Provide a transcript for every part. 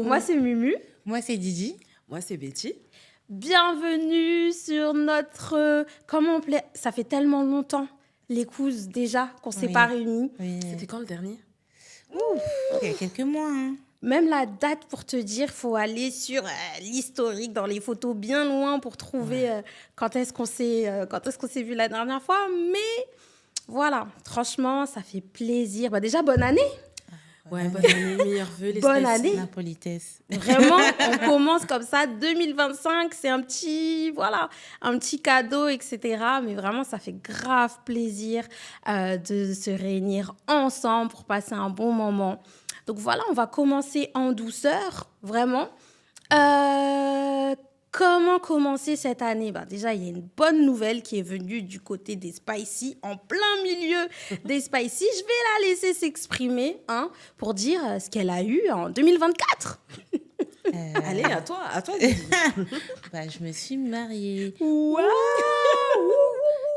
Moi, c'est Mumu. Moi, c'est Didi. Moi, c'est Betty. Bienvenue sur notre... comment on plaît. Ça fait tellement longtemps, les couses, déjà, qu'on ne s'est pas réunis. Oui. C'était quand le dernier? Il y a quelques mois. Hein. Même la date, pour te dire, il faut aller sur l'historique, dans les photos bien loin pour trouver quand est-ce qu'on s'est vu la dernière fois. Mais voilà, franchement, ça fait plaisir. Bah, déjà, bonne année. Ouais, bonne année, meilleurs vœux, les Bonne Spicy. année. La politesse. Vraiment, on commence comme ça, 2025, c'est un petit cadeau, etc. Mais vraiment, ça fait grave plaisir de se réunir ensemble pour passer un bon moment. Donc voilà, on va commencer en douceur, vraiment. Comment commencer cette année? Déjà, il y a une bonne nouvelle qui est venue du côté des Spicy, en plein milieu des Spicy. Je vais la laisser s'exprimer pour dire ce qu'elle a eu en 2024. Allez, à toi. Didi. Je me suis mariée. Waouh!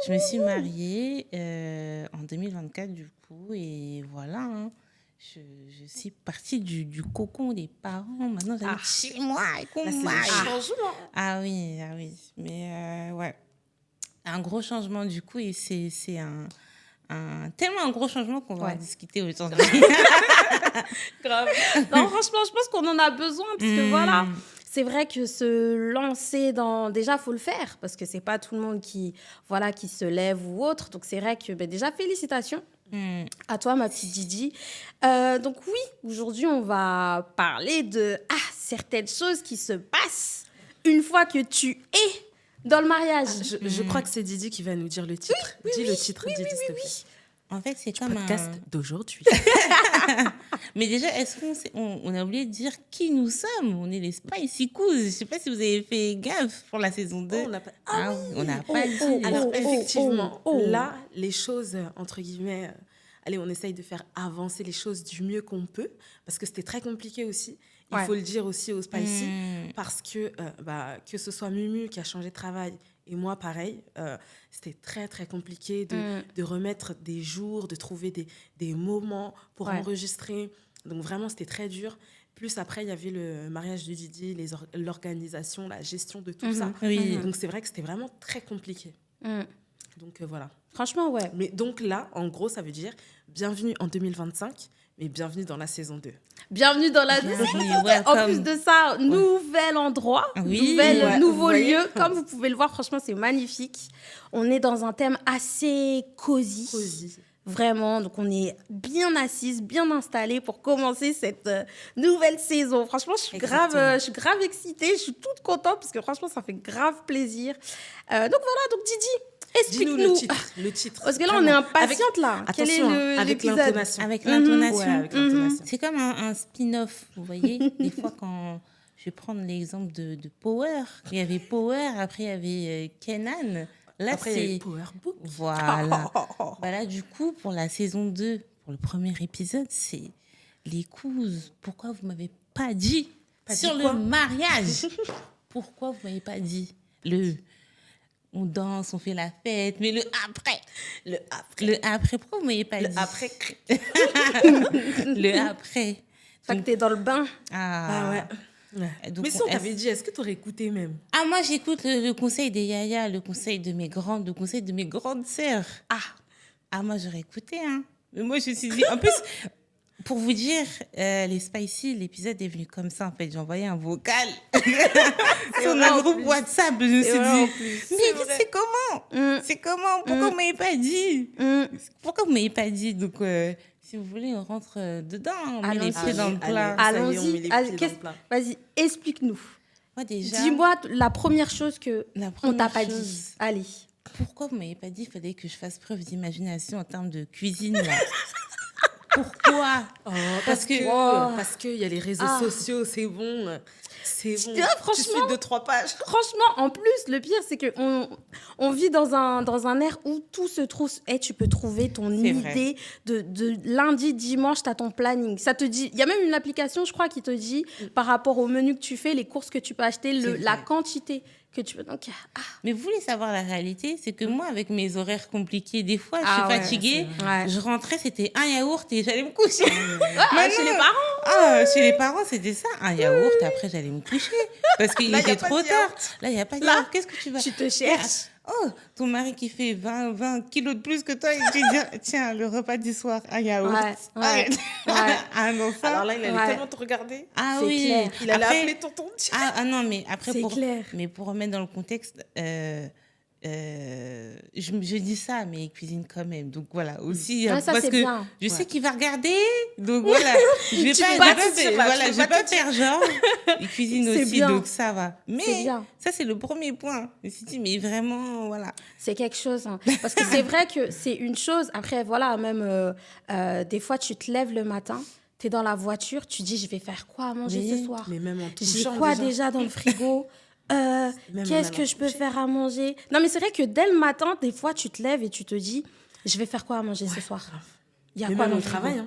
Je me suis mariée en 2024, du coup. Et voilà, hein. Je suis partie du cocon des parents. Maintenant, j'habite chez moi et qu'on Là, c'est marie. le changement. Ah oui. Mais ouais, un gros changement, du coup. Et c'est tellement un gros changement qu'on va en discuter aujourd'hui. Grave. Non, franchement, je pense qu'on en a besoin parce que voilà, c'est vrai que se lancer dans... Déjà, il faut le faire parce que c'est pas tout le monde qui se lève ou autre. Donc, c'est vrai que déjà, félicitations à toi, ma petite Didi. Donc oui, aujourd'hui, on va parler de certaines choses qui se passent une fois que tu es dans le mariage. Je crois que c'est Didi qui va nous dire le titre. Dis le titre, Didi, s'il te plaît. En fait, c'est comme Podcast d'aujourd'hui. Mais déjà, est-ce qu'on a oublié de dire qui nous sommes? On est les Spicy Coos. Je ne sais pas si vous avez fait gaffe pour la saison 2. On n'a pas... On n'a pas dit. Alors, effectivement, là, les choses, entre guillemets... allez, on essaye de faire avancer les choses du mieux qu'on peut, parce que c'était très compliqué aussi. Il faut le dire aussi aux Spicy, parce que ce soit Mumu qui a changé de travail, et moi, pareil, c'était très, très compliqué de remettre des jours, de trouver des moments pour enregistrer. Donc, vraiment, c'était très dur. Plus après, il y avait le mariage de Didi, l'organisation, la gestion de tout ça. Oui. Donc, c'est vrai que c'était vraiment très compliqué. Donc, voilà. Franchement, ouais. Mais donc là, en gros, ça veut dire bienvenue en 2025, mais bienvenue dans la saison 2. Bienvenue dans la En plus de ça, nouvel endroit, nouveau lieu. Comme vous pouvez le voir, franchement, c'est magnifique. On est dans un thème assez cosy. Vraiment, donc on est bien assises, bien installées pour commencer cette nouvelle saison. Franchement, je suis grave excitée, je suis toute contente parce que franchement, ça fait grave plaisir. Donc voilà, donc Didi, explique-nous. Dis-nous le titre. Parce que là, on est impatiente là. Quel est avec l'épisode? l'intonation. Avec l'intonation. Ouais, avec l'intonation. C'est comme un spin-off, vous voyez. Des fois, quand je vais prendre l'exemple de Power, il y avait Power, après il y avait Kenan. Là, après, il y a Power Book. Voilà. Là, du coup, pour la saison 2, pour le premier épisode, c'est les couses. Pourquoi vous ne m'avez pas dit sur le mariage? Pourquoi vous ne m'avez pas dit on danse, on fait la fête, mais le après. Le après, pourquoi vous ne m'avez pas dit? Après. Le après. Fait que t'es dans le bain. Ouais. Donc, mais si on t'avait dit, est-ce que tu aurais écouté même? Moi, j'écoute le conseil des yaya, le conseil de mes grandes sœurs. Moi, j'aurais écouté. Mais moi, je me suis dit... En plus, pour vous dire, les Spicy, l'épisode est venu comme ça, en fait. J'ai envoyé un vocal sur notre groupe WhatsApp. Je me suis dit, mais c'est comment? C'est comment? Pourquoi vous ne m'avez pas dit? Pourquoi vous ne m'avez pas dit? Donc... si vous voulez, on rentre dedans, on met les pieds dans le plat. Allons-y. Vas-y, explique-nous. Moi, déjà... Dis-moi la première chose qu'on t'a pas dit. Allez. Pourquoi vous ne m'avez pas dit qu'il fallait que je fasse preuve d'imagination en termes de cuisine là? Pourquoi? Parce qu'il y a les réseaux sociaux, c'est bon. C'est bon. Franchement, tu suis 2-3 pages. Franchement, en plus, le pire, c'est qu'on vit dans un ère où tout se trouve. Tu peux trouver ton idée de lundi, dimanche, tu as ton planning. Ça te dit, il y a même une application, je crois, qui te dit par rapport au menu que tu fais, les courses que tu peux acheter, la quantité que tu peux. Donc, Mais vous voulez savoir la réalité, c'est que moi, avec mes horaires compliqués, des fois, je suis fatiguée. Je rentrais, c'était un yaourt et j'allais me coucher. Chez les parents. Chez les parents, c'était ça, un yaourt. Après, j'allais me coucher parce qu'il était trop tard. Là, il n'y a pas de yaourt. Qu'est-ce que tu vas? Tu te cherches. Oh, ton mari qui fait 20 kilos de plus que toi, il te dit, tiens, le repas du soir, un yaourt. Ah non, ça. Alors là, il allait tellement te regarder. Ah oui. Clair. Il allait appeler tonton. Non, mais après, clair. Mais pour remettre dans le contexte, je dis ça, mais il cuisine quand même. Donc voilà, aussi, parce que bien. Je sais qu'il va regarder. Donc voilà, je vais pas faire genre. Il cuisine aussi, bien. Donc ça va. Mais ça, c'est le premier point. Je me suis dit, mais vraiment, voilà. C'est quelque chose. Hein. Parce que c'est vrai que c'est une chose. Après, voilà, même des fois, tu te lèves le matin. Tu es dans la voiture, tu dis, je vais faire quoi à manger ce soir? Mais même en j'ai quoi déjà dans le frigo? Qu'est-ce que je peux faire à manger? Non, mais c'est vrai que dès le matin, des fois, tu te lèves et tu te dis, je vais faire quoi à manger ce soir? Il y a quoi dans le travail?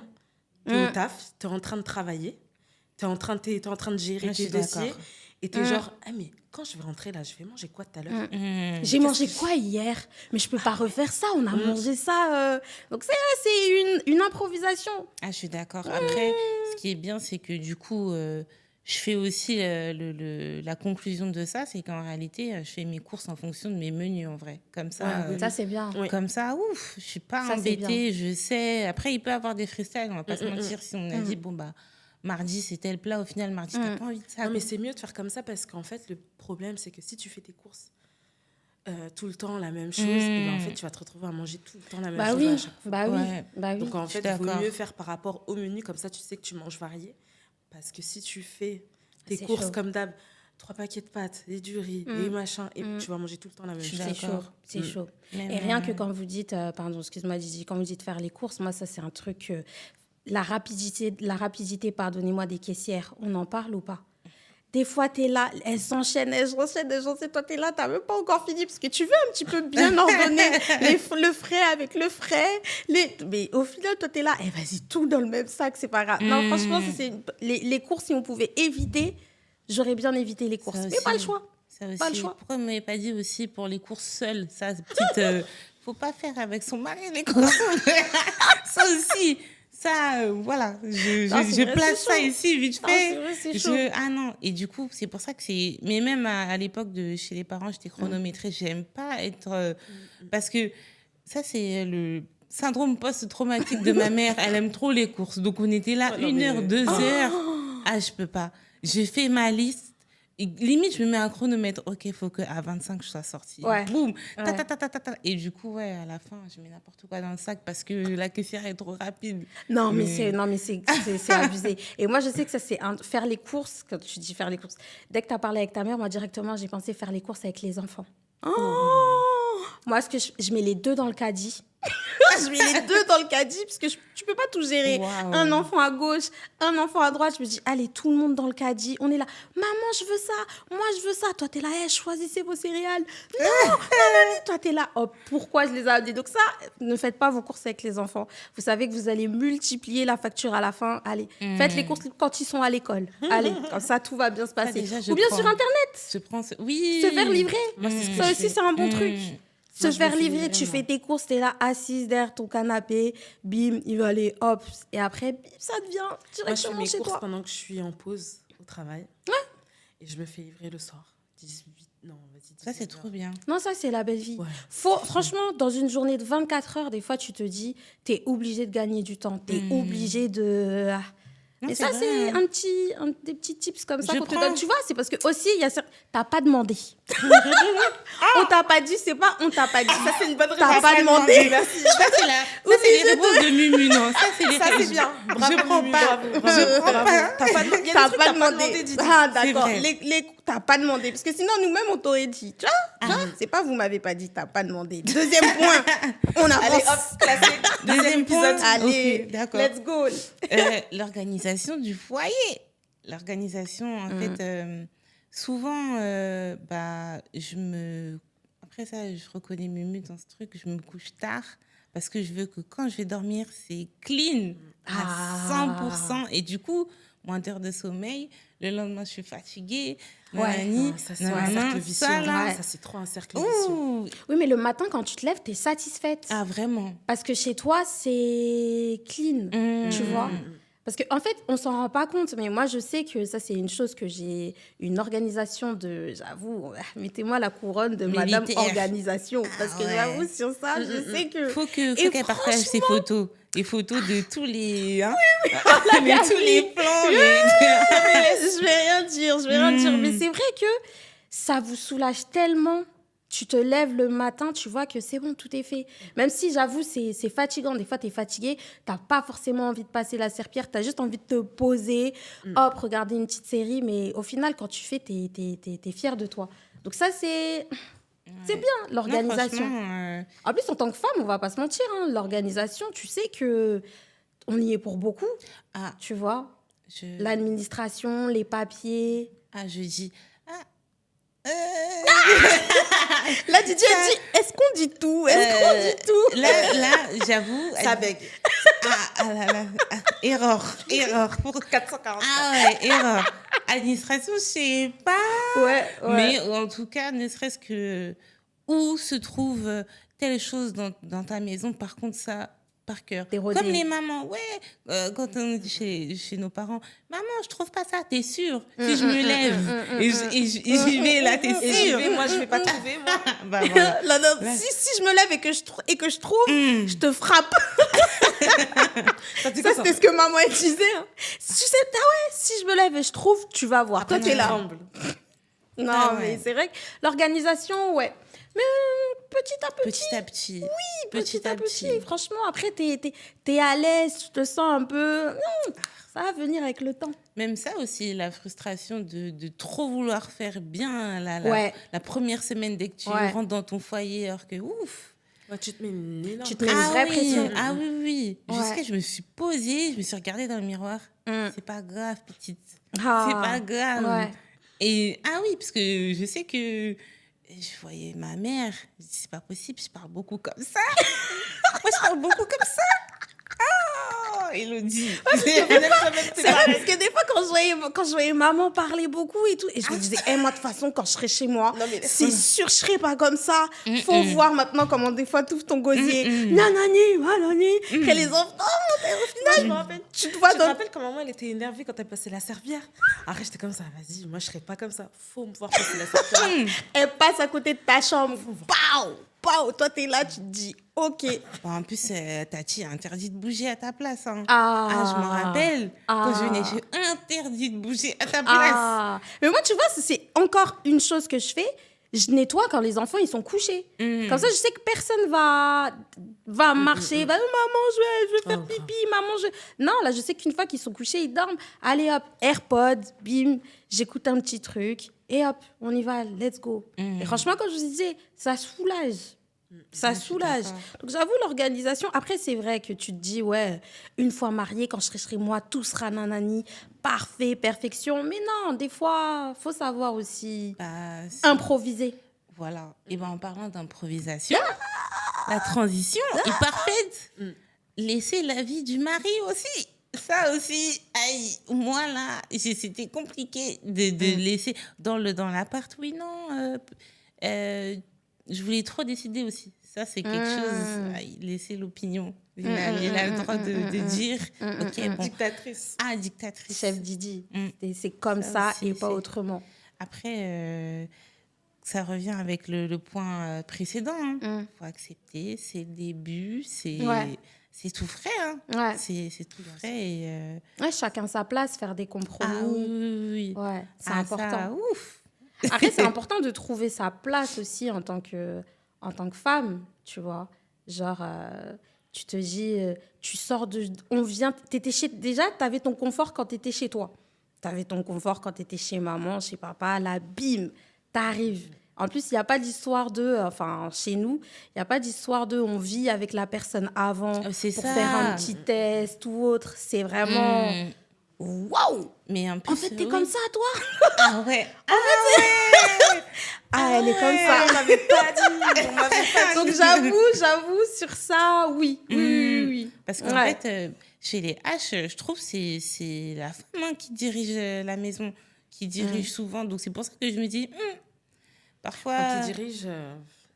Tu es au taf, tu es en train de travailler, tu es en train de gérer tes dossiers et tu es genre, mais quand je vais rentrer là, je vais manger quoi tout à l'heure? J'ai mangé quoi hier? Mais je peux pas refaire ça, on a mangé ça. Donc c'est une improvisation. Je suis d'accord. Après, ce qui est bien, c'est que du coup... je fais aussi la conclusion de ça, c'est qu'en réalité, je fais mes courses en fonction de mes menus, en vrai. Comme ça, ça c'est bien. Comme ça, ouf, je suis pas embêtée, je sais. Après, il peut y avoir des freestyles, on va pas se mentir. Si on a dit, mardi, c'est tel plat, au final, mardi, t'as pas envie de ça. Non, mais c'est mieux de faire comme ça parce qu'en fait, le problème, c'est que si tu fais tes courses tout le temps la même chose, et en fait, tu vas te retrouver à manger tout le temps la même chose à chaque fois. Donc, en fait, il vaut mieux faire par rapport au menu, comme ça, tu sais que tu manges varié. Parce que si tu fais tes courses comme d'hab, 3 paquets de pâtes, et du riz, et machin, et tu vas manger tout le temps la même chose. C'est chaud. Et rien que quand vous dites, pardon, excuse-moi Gigi, quand vous dites faire les courses, moi ça c'est un truc, la rapidité, pardonnez-moi, des caissières, on en parle ou pas? Des fois, tu es là, elles s'enchaînent, toi, tu es là, tu n'as même pas encore fini parce que tu veux un petit peu bien ordonner le frais avec le frais. Mais au final, toi, tu es là, vas-y, tout dans le même sac, c'est pas grave. Non, franchement, les courses, si on pouvait éviter, j'aurais bien évité les courses. Mais pas le choix. Ça aussi. Pas le choix. Pourquoi on ne m'avait pas dit aussi pour les courses seules? Ça, petite... faut pas faire avec son mari les courses. Ça aussi. Ça, voilà, je place ça ici vite fait. C'est chaud. Non, et du coup, c'est pour ça que c'est... Mais même à l'époque, chez les parents, j'étais chronométrée. J'aime pas être... Parce que ça, c'est le syndrome post-traumatique de ma mère. Elle aime trop les courses. Donc, on était là 1 heure, 2 heures. Je peux pas. J'ai fait ma liste. Et limite, je me mets un chronomètre. OK, il faut qu'à 25, je sois sortie. Boum. Et du coup, à la fin, je mets n'importe quoi dans le sac parce que la caissière est trop rapide. Non, mais c'est abusé. Et moi, je sais que ça, c'est faire les courses. Quand tu dis faire les courses, dès que tu as parlé avec ta mère, moi, directement, j'ai pensé faire les courses avec les enfants. Moi, je mets les 2 dans le caddie. Je mets les 2 dans le caddie parce que tu peux pas tout gérer. Un enfant à gauche, un enfant à droite. Je me dis, allez, tout le monde dans le caddie. On est là, maman, je veux ça. Moi, je veux ça. Toi, t'es là, choisissez vos céréales. Non, toi, t'es là. Pourquoi je les ai amenés? Donc ça, ne faites pas vos courses avec les enfants. Vous savez que vous allez multiplier la facture à la fin. Allez, faites les courses quand ils sont à l'école. Allez, comme ça, tout va bien se passer. Ou bien sur Internet. Se faire livrer. Ça aussi, c'est un bon truc. Se faire livrer, tu fais tes courses, t'es là assise derrière ton canapé, bim, il va aller, hop, et après, bim, ça devient directement chez toi. Moi, je fais mes courses pendant que je suis en pause au travail. Et je me fais livrer le soir. 18 ça, c'est trop bien. Non, ça, c'est la belle vie. Franchement, dans une journée de 24 heures, des fois, tu te dis, t'es obligé de gagner du temps. T'es obligé de... Non, et ça, c'est des petits tips comme ça qu'on te donne. Tu vois, c'est parce que aussi, t'as pas demandé. On t'a pas dit, c'est pas on t'a pas dit. Ça, c'est une bonne réponse. T'as pas demandé. Ça, c'est les réponses de Mumu, non. Ça, c'est bien. Bravo, je prends pas. Je prends pas. T'as pas demandé. D'accord. T'as pas demandé. Parce que sinon, nous-mêmes, on t'aurait dit. Tu vois, c'est pas vous m'avez pas dit, t'as pas demandé. Deuxième point. On avance. Allez, hop, classé. Deuxième point. Allez, okay, d'accord. Let's go. L'organisation du foyer. L'organisation, en fait, souvent, après ça, je reconnais mes murs dans ce truc, je me couche tard parce que je veux que quand je vais dormir, c'est clean à 100%. Et du coup, moins d'heures de sommeil, le lendemain, je suis fatiguée. Ça, c'est un cercle vicieux. Ça, c'est trop un cercle vicieux. Oui, mais le matin, quand tu te lèves, t'es satisfaite. Ah, vraiment? Parce que chez toi, c'est clean, tu vois. Parce qu'en fait, on s'en rend pas compte, mais moi, je sais que ça, c'est une chose que j'ai une organisation j'avoue, mettez-moi la couronne de Madame Organisation. Parce que j'avoue, sur ça, je sais que... Faut qu'elle partage ses photos. Les photos de tous les... Hein, tous les plans. Je vais rien dire. Mais c'est vrai que ça vous soulage tellement. Tu te lèves le matin, tu vois que c'est bon, tout est fait. Même si, j'avoue, c'est fatigant. Des fois, tu es fatigué, tu n'as pas forcément envie de passer la serpillière, tu as juste envie de te poser, regarder une petite série. Mais au final, quand tu fais, tu es fier de toi. Donc ça, c'est bien, l'organisation. En plus, en tant que femme, on ne va pas se mentir, hein, l'organisation, tu sais qu'on y est pour beaucoup, tu vois. L'administration, les papiers. Je dis... Là, Didier dit, est-ce qu'on dit tout? Là, j'avoue... Ça bègue. Erreur pour 440. Erreur. Administration, je sais pas. Ouais. Mais en tout cas, ne serait-ce que où se trouve telle chose dans ta maison, par contre, ça... par cœur. Comme les mamans, quand on dit chez nos parents, maman, je trouve pas ça, t'es sûre? Si je me lève et j'y vais, là, t'es sûre? Moi, je vais pas trouver, moi. Voilà. Si je me lève et que je trouve, je te frappe. Ça, c'était ce que maman disait. Hein. Tu sais, si je me lève et je trouve, tu vas voir. Toi, t'es là. Non, mais c'est vrai que l'organisation, mais petit à petit. Oui, petit à petit. Franchement, après, t'es à l'aise, tu te sens un peu... ça va venir avec le temps. Même ça aussi, la frustration de trop vouloir faire bien la première semaine dès que tu rentres dans ton foyer, alors que ouf. Tu te mets une vraie pression. Ah oui. Jusqu'à je me suis posée, je me suis regardée dans le miroir. C'est pas grave, petite. C'est pas grave. Et parce que je sais que je voyais ma mère, je dis, c'est pas possible, je parle beaucoup comme ça. Moi, je parle beaucoup comme ça. Elodie. C'est vrai, parce que des fois, quand je voyais maman parler beaucoup et tout, et je me disais, moi, de toute façon, quand je serai chez moi, c'est sûr, je serai pas comme ça. Faut voir maintenant comment des fois tu ouvres ton gosier. Nanani, que les enfants, au final, je me rappelle. Tu te rappelles quand maman, elle était énervée quand elle passait la serpillière? Après, j'étais comme ça, vas-y, moi, je serai pas comme ça. Faut me voir passer la serpillière. Elle passe à côté de ta chambre. Toi, t'es là, tu te dis, OK. En plus, Tati a interdit de bouger à ta place. Hein. Je m'en rappelle. Quand je venais, j'ai interdit de bouger à ta place. Mais moi, tu vois, c'est encore une chose que je fais. Je nettoie quand les enfants, ils sont couchés. Comme ça, je sais que personne va marcher. Maman, je vais faire pipi. Maman, Non, là, je sais qu'une fois qu'ils sont couchés, ils dorment. Allez, hop, AirPods, bim, j'écoute un petit truc. Et hop, on y va, let's go. Et franchement, comme je vous disais, ça soulage. Ça soulage. Donc, j'avoue, l'organisation... Après, c'est vrai que tu te dis, une fois mariée, quand je serai chez moi, tout sera nanani, parfait, perfection. Mais non, des fois, il faut savoir aussi improviser. Voilà. Et en parlant d'improvisation, la transition est parfaite. Laisser la vie du mari aussi. Ça aussi, moi là, c'était compliqué de laisser dans l'appart. Oui, non, je voulais trop décider aussi. Ça, c'est quelque chose, laisser l'opinion. Il a le droit de dire. Bon. Dictatrice. Dictatrice. Chef Didi. C'est comme ça et pas autrement. Après, ça revient avec le point précédent. Il faut accepter, c'est le début, c'est tout frais, hein. C'est tout frais. Et chacun sa place, faire des compromis. Oui. C'est important. Ça, ouf. Après, c'est important de trouver sa place aussi en tant que femme, tu vois. Genre, tu te dis, tu sors de... Déjà, tu avais ton confort quand tu étais chez toi. Tu avais ton confort quand tu étais chez maman, chez papa. Là, bim, t'arrives En plus, il n'y a pas d'histoire chez nous, il n'y a pas d'histoire on vit avec la personne avant pour faire un petit test ou autre. C'est vraiment... Waouh! Mais en plus, t'es comme ça, toi? Ah ouais. Elle est comme ça. On m'avait pas dit. Donc, j'avoue, sur ça, oui. Oui. Parce qu'en fait, chez les H, je trouve que c'est la femme qui dirige la maison, qui dirige souvent. Donc, c'est pour ça que je me dis, parfois... Quand tu diriges...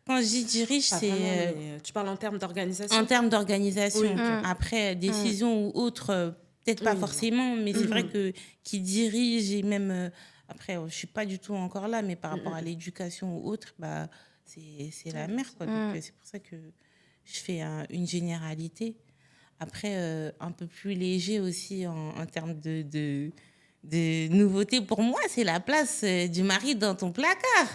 Quand je dis dirige, c'est... Vraiment, tu parles en termes d'organisation? En termes d'organisation. Oui, Après, décision ou autre, peut-être pas forcément, mais c'est vrai que qui dirige et même... après, je ne suis pas du tout encore là, mais par rapport à l'éducation ou autre, c'est la mère, quoi. Donc, c'est pour ça que je fais une généralité. Après, un peu plus léger aussi en termes de nouveauté. Pour moi, c'est la place du mari dans ton placard.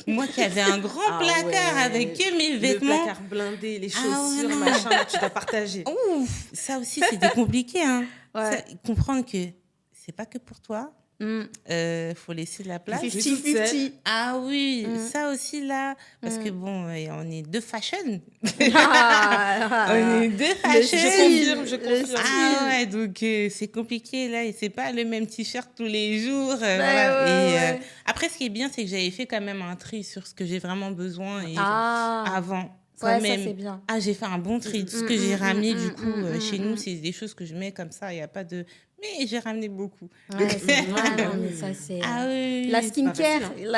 Moi qui avais un grand placard avec que mes vêtements. Le placard blindé, les chaussures, machin, là, tu dois partager. Ouf, ça aussi, c'était compliqué. Hein. Ça, comprendre que c'est pas que pour toi. Faut laisser de la place. 50-50. Ah oui, ça aussi là, parce que bon, on est deux fashion. On est deux fashion. Je confirme. Ah ouais, donc c'est compliqué là, et c'est pas le même t-shirt tous les jours. Voilà. Et après, ce qui est bien, c'est que j'avais fait quand même un tri sur ce que j'ai vraiment besoin et avant. Ça c'est bien. J'ai fait un bon tri. Tout ce que j'ai ramené, du coup, chez nous, c'est des choses que je mets comme ça. Il n'y a pas de... Mais j'ai ramené beaucoup. Ouais, mais ça, c'est... oui. La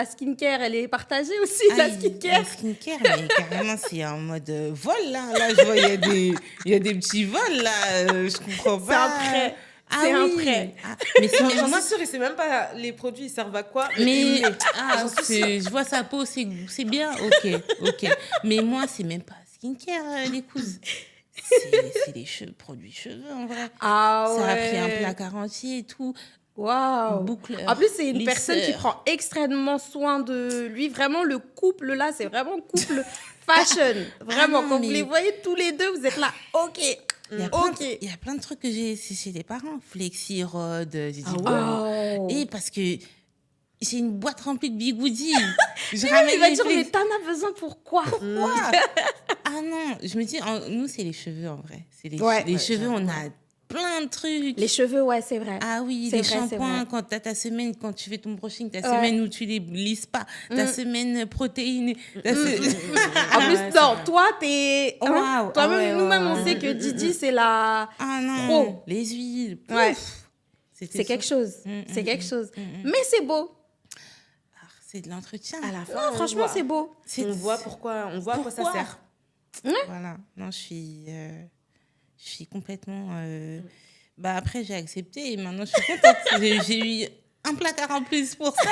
skincare, elle est partagée aussi, la skincare. La skincare, mais carrément, c'est en mode vol, là. Là, je vois, il y a des petits vols, là. Je comprends pas. C'est un prêt. Mais j'en suis sûre, et c'est même pas les produits, ils servent à quoi. Mais je vois sa peau, c'est bien, ok. Mais moi, c'est même pas skincare, les cousines. C'est les produits cheveux, en vrai. Ça a pris un placard entier et tout. Waouh. Boucleur. En plus, c'est une personne qui prend extrêmement soin de lui. Vraiment, le couple, là, c'est vraiment couple fashion. Vraiment, quand vous les voyez tous les deux, vous êtes là, ok. Il y a plein de trucs que j'ai chez les parents. Flexi, Rod, j'ai dit Et parce que j'ai une boîte remplie de bigoudis. Il va dire, mais t'en as besoin pourquoi Ah non, je me dis, nous, c'est les cheveux en vrai. C'est les cheveux, on a plein de trucs. Les cheveux, ouais, c'est vrai. Ah oui, les shampoings, quand tu as ta semaine, quand tu fais ton brushing, ta semaine où tu les lisses pas, ta semaine protéinée. En plus, non, toi, t'es... Toi-même, nous-mêmes, on sait que Didi, c'est la... Ah non, les huiles. Ouais. C'est quelque chose. C'est quelque chose. Mais c'est beau. C'est de l'entretien. À la fin, non, franchement, c'est beau. On voit à quoi ça sert. Voilà. Non, je suis complètement... après, j'ai accepté et maintenant, je suis contente. J'ai eu un placard en plus pour ça.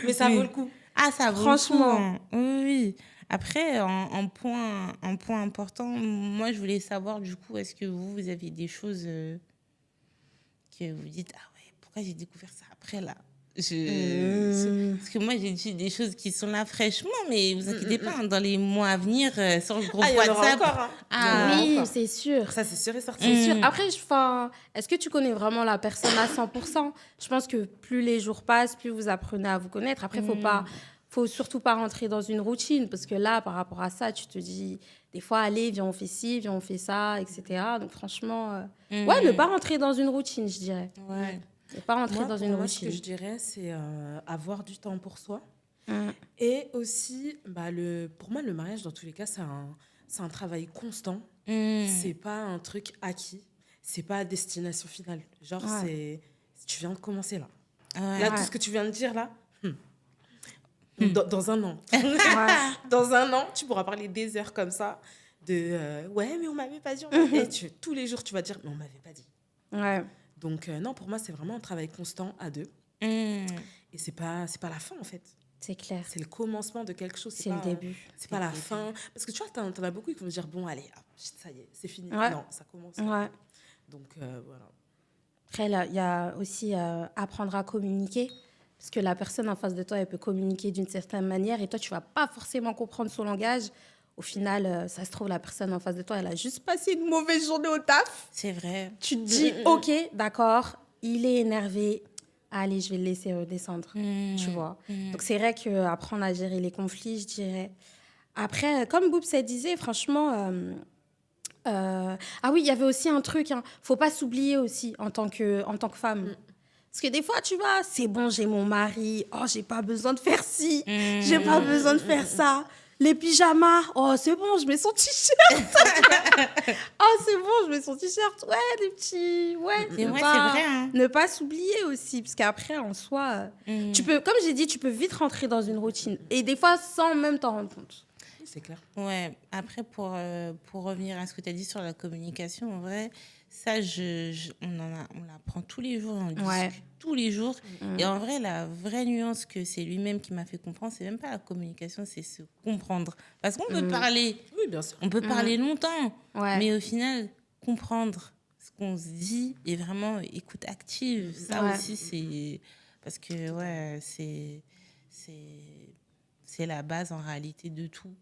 Mais ça vaut le coup. Ah, ça vaut franchement. Le coup. Hein. Oui. Après, un point important, moi, je voulais savoir, du coup, est-ce que vous avez des choses que vous dites, ah ouais, pourquoi j'ai découvert ça après, là parce que moi, j'ai dit des choses qui sont là fraîchement, mais vous inquiétez pas, dans les mois à venir, sur le groupe WhatsApp. Encore, oui, c'est sûr. Ça, c'est sûr et certain. C'est sûr. Après, est-ce que tu connais vraiment la personne à 100%? Je pense que plus les jours passent, plus vous apprenez à vous connaître. Après, faut surtout pas rentrer dans une routine, parce que là, par rapport à ça, tu te dis, des fois, allez, viens, on fait ci, viens, on fait ça, etc. Donc, franchement, ne pas rentrer dans une routine, je dirais. Ouais. Ne pas rentrer dans une routine. Ce que je dirais, c'est avoir du temps pour soi. Et aussi, pour moi, le mariage, dans tous les cas, c'est un travail constant. C'est pas un truc acquis. C'est pas destination finale. Genre, tu viens de commencer là. Là, tout ce que tu viens de dire là, dans un an. Dans un an, tu pourras parler des heures comme ça de mais on m'avait pas dit. Et tous les jours, tu vas dire, mais on m'avait pas dit. Ouais. Donc, non, pour moi, c'est vraiment un travail constant à deux. Et c'est pas la fin, en fait. C'est clair. C'est le commencement de quelque chose. C'est le début. C'est pas la fin. Parce que tu vois, t'en as beaucoup qui vont dire, bon, allez, ça y est, c'est fini. Non, ça commence. Ouais. Donc, voilà. Après, il y a aussi apprendre à communiquer. Parce que la personne en face de toi, elle peut communiquer d'une certaine manière et toi, tu vas pas forcément comprendre son langage. Au final, ça se trouve, la personne en face de toi, elle a juste passé une mauvaise journée au taf. C'est vrai. Tu te dis, OK, d'accord, il est énervé. allez, je vais le laisser redescendre, tu vois. Donc, c'est vrai qu'apprendre à gérer les conflits, je dirais. Après, comme Boubs disait, franchement... Ah oui, il y avait aussi un truc, faut pas s'oublier aussi en tant que femme. Parce que des fois, tu vois, c'est bon, j'ai mon mari, oh, j'ai pas besoin de faire ci, j'ai pas besoin de faire ça. Les pyjamas, oh, c'est bon, je mets son t-shirt. Oh, c'est bon, je mets son t-shirt. Ouais, les petits. Ouais, c'est vrai, hein. Ne pas s'oublier aussi. Parce qu'après, en soi, tu peux, comme j'ai dit, tu peux vite rentrer dans une routine. Et des fois, sans même t'en rendre compte. C'est clair. Ouais, après, pour revenir à ce que tu as dit sur la communication, en vrai, ça, on l'apprend tous les jours, on discute tous les jours. Et en vrai, la vraie nuance que c'est lui-même qui m'a fait comprendre, c'est même pas la communication, c'est se comprendre. Parce qu'on peut parler, oui, bien sûr. On peut parler longtemps, mais au final, comprendre ce qu'on se dit et vraiment écoute active, ça aussi, c'est... Parce que, ouais, c'est la base, en réalité, de tout.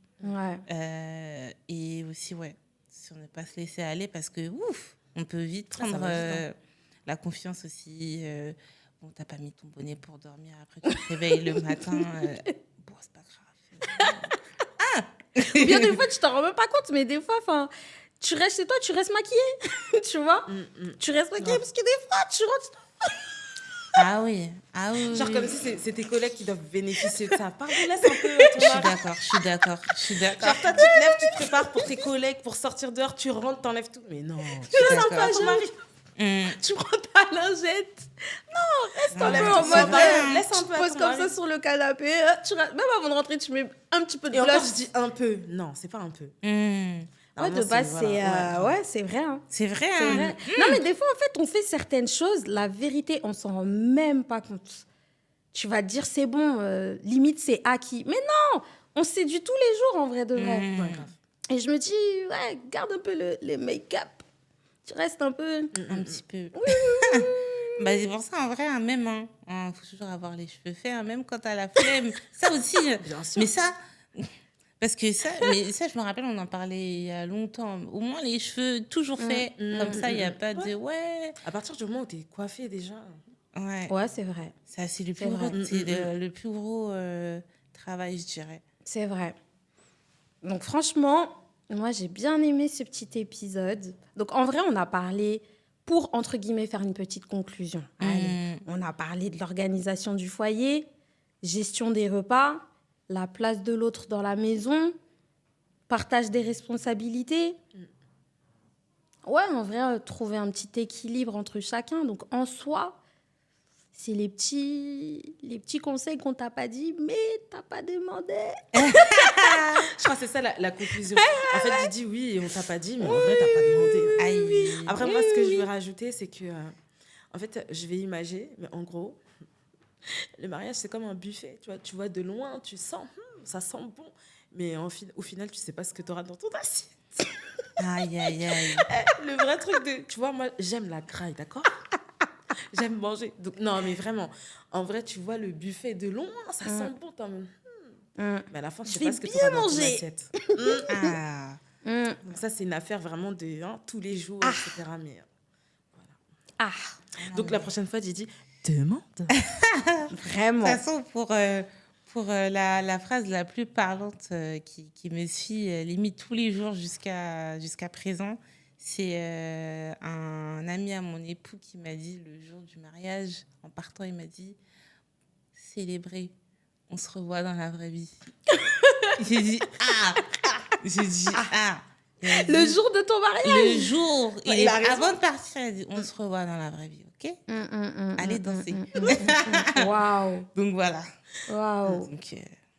Et aussi, sur ne pas se laisser aller, parce que, on peut vite prendre la confiance aussi. Bon, t'as pas mis ton bonnet pour dormir, après tu te réveilles le matin. Bon, c'est pas grave. Ou bien des fois, tu t'en rends même pas compte, mais des fois, tu restes chez toi, tu restes maquillée, tu vois. Tu restes maquillée, parce que des fois, tu rentres... Ah oui. Genre comme si c'est tes collègues qui doivent bénéficier de ça. Pardon, laisse un peu. Je suis d'accord. Genre toi, tu te lèves, tu te prépares pour tes collègues, pour sortir dehors, tu rentres, t'enlèves tout. Mais non. Tu laisses un peu à ton mari. Tu prends ta lingette. Non, reste un peu en mode. Laisse un peu. Tu poses comme ça sur le canapé. Même avant de rentrer, tu mets un petit peu de blush. Et encore, je dis un peu. Non, c'est pas un peu. Ouais, de base, c'est vrai. Hein. C'est vrai. Hein. Non, mais des fois, en fait, on fait certaines choses, la vérité, on s'en rend même pas compte. Tu vas te dire, c'est bon, limite, c'est acquis. Mais non, on séduit tous les jours, en vrai de vrai. Et je me dis, garde un peu le make-up. Tu restes un peu... Un petit peu. Oui. Bah, c'est pour ça, en vrai, même, faut toujours avoir les cheveux faits, même quand t'as la flemme. Ça aussi. Bien sûr. Mais ça... Parce que ça, je me rappelle, on en parlait il y a longtemps. Au moins, les cheveux toujours faits. Comme ça, il n'y a pas de... À partir du moment où tu es coiffée déjà. Ouais, c'est vrai. Ça, c'est le plus gros, le plus gros travail, je dirais. C'est vrai. Donc, franchement, moi, j'ai bien aimé ce petit épisode. Donc, en vrai, on a parlé pour, entre guillemets, faire une petite conclusion. Allez, on a parlé de l'organisation du foyer, gestion des repas, la place de l'autre dans la maison, partage des responsabilités. Ouais, en vrai, trouver un petit équilibre entre chacun. Donc, en soi, c'est les petits conseils qu'on t'a pas dit, mais t'as pas demandé. Je crois que c'est ça la conclusion. En fait, tu dis oui et on t'a pas dit, mais en vrai, t'as pas demandé. Aïe. Après, moi, ce que je veux rajouter, c'est que, en fait, je vais imager, mais en gros, le mariage, c'est comme un buffet. Tu vois de loin, tu sens, ça sent bon. Mais au final, tu sais pas ce que tu auras dans ton assiette. Aïe. Le vrai truc tu vois, moi, j'aime la graille, d'accord? J'aime manger. Donc, non, mais vraiment, en vrai, tu vois le buffet de loin, ça sent bon. Mais à la fin, tu sais pas ce que tu auras dans ton assiette. Donc ça, c'est une affaire vraiment de tous les jours, etc. Mais voilà. Donc la prochaine fois, j'ai dit, demande. Vraiment. De toute façon, pour la phrase la plus parlante qui me suit limite tous les jours jusqu'à présent, c'est un ami à mon époux qui m'a dit le jour du mariage, en partant, il m'a dit « Célébrer, on se revoit dans la vraie vie. » J'ai dit « Ah !» Le jour de ton mariage. Le jour. Avant de partir, il a dit « On se revoit dans la vraie vie, ok ?» Allez danser. Waouh. Donc voilà. Waouh. Donc,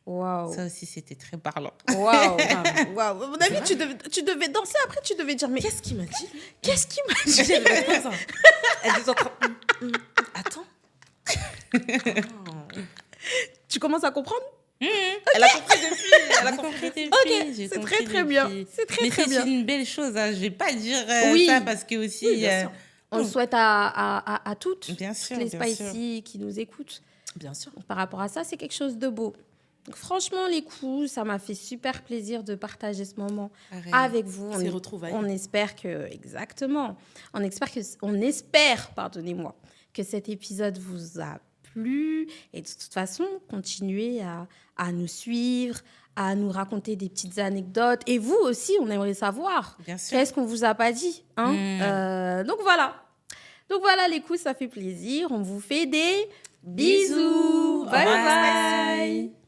Waouh. ça aussi, c'était très parlant. Waouh. À mon avis, tu devais danser après, tu devais dire mais qu'est-ce qu'il m'a dit? Qu'est-ce qu'il m'a dit? Elle est en train... Attends. Tu commences à comprendre? Elle a compris depuis. Ok, c'est très bien. C'est très bien. C'est une belle chose. Je vais pas dire ça parce que aussi. Oui, bien sûr. On le souhaite à toutes, bien sûr, les Spicy qui nous écoutent. Bien sûr. Donc, par rapport à ça, c'est quelque chose de beau. Donc, franchement, les coups, ça m'a fait super plaisir de partager ce moment avec vous. On espère que, exactement, on espère, pardonnez-moi, que cet épisode vous a plu. Et de toute façon, continuez à nous suivre, à nous raconter des petites anecdotes. Et vous aussi, on aimerait savoir qu'est-ce qu'on vous a pas dit. Donc voilà. Donc voilà, les coups, ça fait plaisir. On vous fait des bisous. Bye bye.